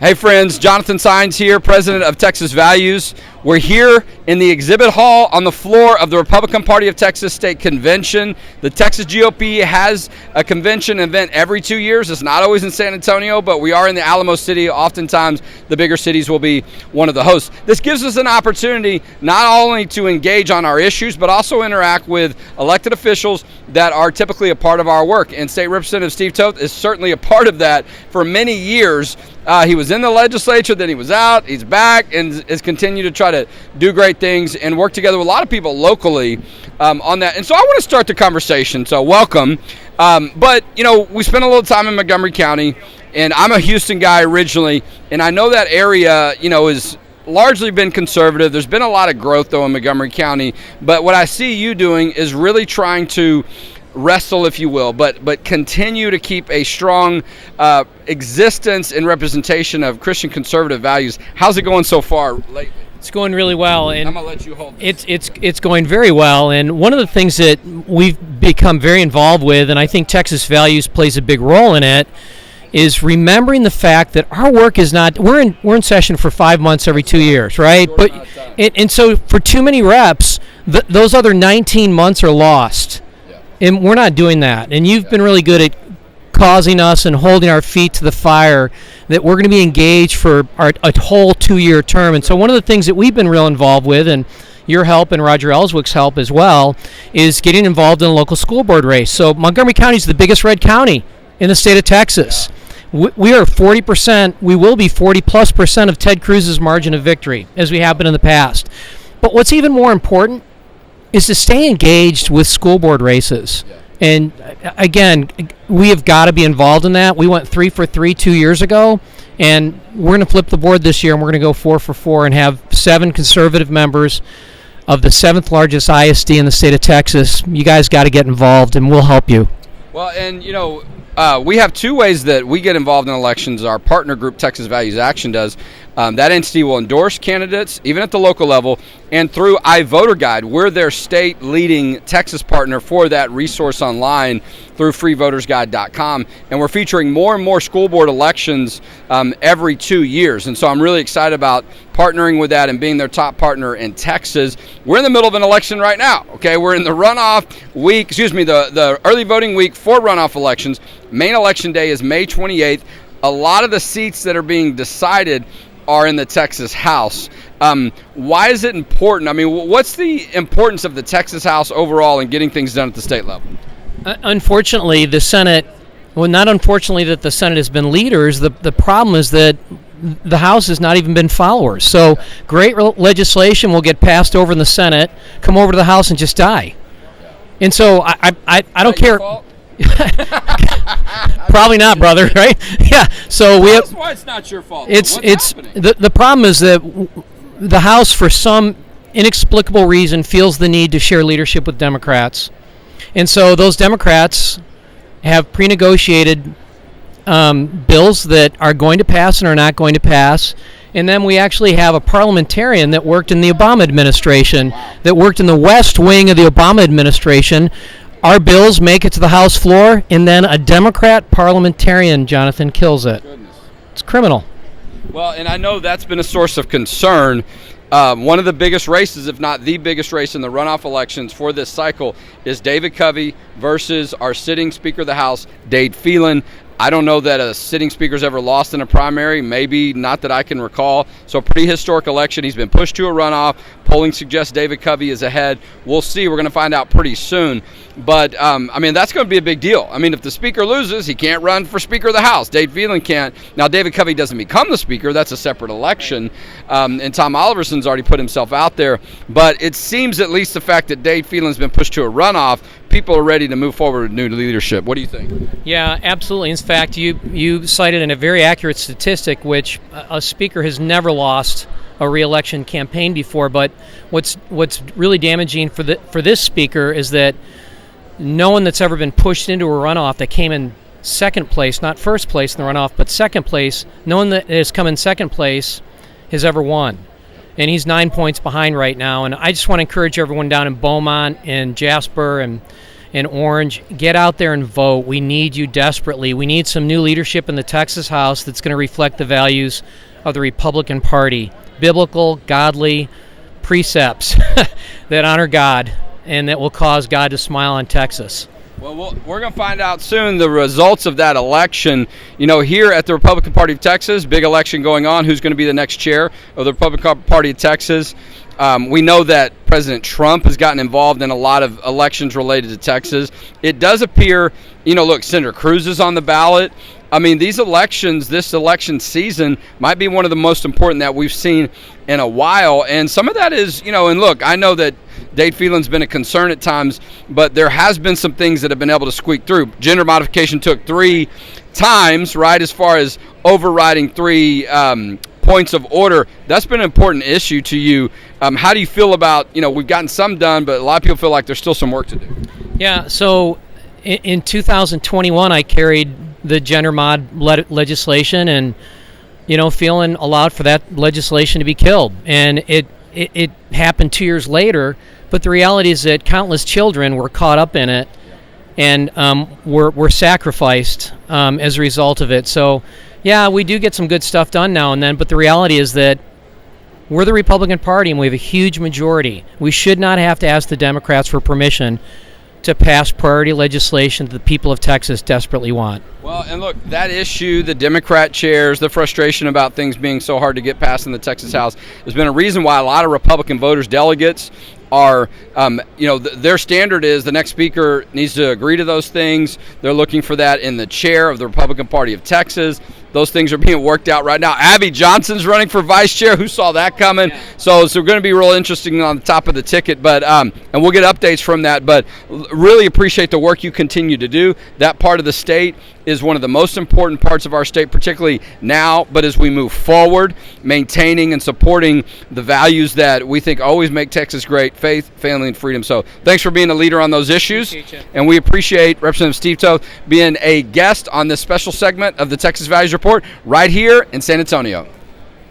Hey friends, Jonathan Saenz here, president of Texas Values. We're here in the exhibit hall on the floor of the Republican Party of Texas State Convention. The Texas GOP has a convention event every 2 years. It's not always in San Antonio, but we are in the Alamo City. Oftentimes, the bigger cities will be one of the hosts. This gives us an opportunity not only to engage on our issues, but also interact with elected officials that are typically a part of our work. And State Representative Steve Toth is certainly a part of that for many years. He was in the legislature, then he was out, he's back, and has continued to try to do great things and work together with a lot of people locally on that. And so I want to start the conversation, so welcome. But, you know, we spent a little time in Montgomery County, and I'm a Houston guy originally, and I know that area, you know, is largely been conservative. There's been a lot of growth, though, in Montgomery County. But what I see you doing is really trying to wrestle, if you will, but continue to keep a strong existence and representation of Christian conservative values. How's it going so far lately? It's going really well, and I'm gonna let you hold this. It's going very well. And one of the things that we've become very involved with, and I think Texas Values plays a big role in it, is remembering the fact that our work is not. We're in session for 5 months every 2 years, right? But and so for too many reps, those other 19 months are lost. And we're not doing that. And you've been really good at causing us and holding our feet to the fire that we're going to be engaged for a whole 2-year term. And so one of the things that we've been real involved with, and your help and Roger Ellswick's help as well, is getting involved in a local school board race. So Montgomery County is the biggest red county in the state of Texas. We are 40%, we will be 40+% of Ted Cruz's margin of victory, as we have been in the past. But what's even more important is to stay engaged with school board races. Yeah. And again, we have got to be involved in that. We went 3 for 3 2 years ago, and we're going to flip the board this year, and we're going to go 4 for 4 and have 7 conservative members of the 7th largest ISD in the state of Texas. You guys got to get involved, and we'll help you. Well, and you know, we have 2 ways that we get involved in elections. Our partner group, Texas Values Action, does. That entity will endorse candidates, even at the local level, and through iVoter Guide. We're their state leading Texas partner for that resource online through freevotersguide.com. And we're featuring more and more school board elections every 2 years. And so I'm really excited about partnering with that and being their top partner in Texas. We're in the middle of an election right now, okay? We're in the runoff week, the early voting week for runoff elections. Main election day is May 28th. A lot of the seats that are being decided are in the Texas House. Why is it important? I mean, what's the importance of the Texas House overall in getting things done at the state level? Unfortunately, the Senate, well, not unfortunately that the Senate has been leaders, the problem is that the House has not even been followers. So great legislation will get passed over in the Senate, come over to the House and just die. And so I don't care. Probably not, brother. Right? Yeah. So we have. That's why it's not your fault. It's the problem is that the House, for some inexplicable reason, feels the need to share leadership with Democrats, and so those Democrats have pre-negotiated bills that are going to pass and are not going to pass. And then we actually have a parliamentarian that worked in the Obama administration, that worked in the West Wing of the Obama administration. Our bills make it to the House floor, and then a Democrat parliamentarian, Jonathan, kills it. Goodness. It's criminal. Well, and I know that's been a source of concern. One of the biggest races, if not the biggest race in the runoff elections for this cycle, is David Covey versus our sitting Speaker of the House, Dade Phelan. I don't know that a sitting speaker's ever lost in a primary, maybe not that I can recall. So a pretty historic election. He's been pushed to a runoff. Polling suggests David Covey is ahead. We'll see. We're going to find out pretty soon. But, I mean, that's going to be a big deal. I mean, if the speaker loses, he can't run for Speaker of the House. Dade Phelan can't. Now, David Covey doesn't become the speaker. That's a separate election. And Tom Oliverson's already put himself out there. But it seems at least the fact that Dade Phelan's been pushed to a runoff, people are ready to move forward with new leadership. What do you think? Yeah, absolutely. In fact, you cited in a very accurate statistic, which a speaker has never lost a re-election campaign before. But what's really damaging for this speaker is that no one that's ever been pushed into a runoff that came in second place, not first place in the runoff, but second place, no one that has come in second place has ever won. And he's 9 points behind right now. And I just want to encourage everyone down in Beaumont and Jasper and and orange, get out there and vote. We need you desperately. We need some new leadership in the Texas House that's going to reflect the values of the Republican Party. Biblical, godly precepts that honor God and that will cause God to smile on Texas. Well, we're going to find out soon the results of that election. You know, here at the Republican Party of Texas, big election going on. Who's going to be the next chair of the Republican Party of Texas? We know that President Trump has gotten involved in a lot of elections related to Texas. It does appear, you know, look, Senator Cruz is on the ballot. I mean, these elections, this election season might be one of the most important that we've seen in a while. And some of that is, you know, and look, I know that Dade Phelan's been a concern at times, but there has been some things that have been able to squeak through. Gender modification took 3 times, right, as far as overriding 3 points of order. That's been an important issue to you. How do you feel about, you know, we've gotten some done, but a lot of people feel like there's still some work to do. Yeah, so in 2021, I carried the gender mod legislation and, you know, feeling allowed for that legislation to be killed. And it happened 2 years later, but the reality is that countless children were caught up in it and were sacrificed as a result of it. So, yeah, we do get some good stuff done now and then, but the reality is that we're the Republican Party and we have a huge majority. We should not have to ask the Democrats for permission to pass priority legislation that the people of Texas desperately want. Well, and look, that issue, the Democrat chairs, the frustration about things being so hard to get passed in the Texas House has been a reason why a lot of Republican voters, delegates, are, you know, their standard is the next speaker needs to agree to those things. They're looking for that in the chair of the Republican Party of Texas. Those things are being worked out right now. Abby Johnson's running for vice chair. Who saw that coming? Yeah. So going to be real interesting on the top of the ticket. But and we'll get updates from that. But really appreciate the work you continue to do. That part of the state is one of the most important parts of our state, particularly now, but as we move forward, maintaining and supporting the values that we think always make Texas great: faith, family, and freedom. So thanks for being a leader on those issues. And we appreciate Representative Steve Toth being a guest on this special segment of the Texas Values Report right here in San Antonio.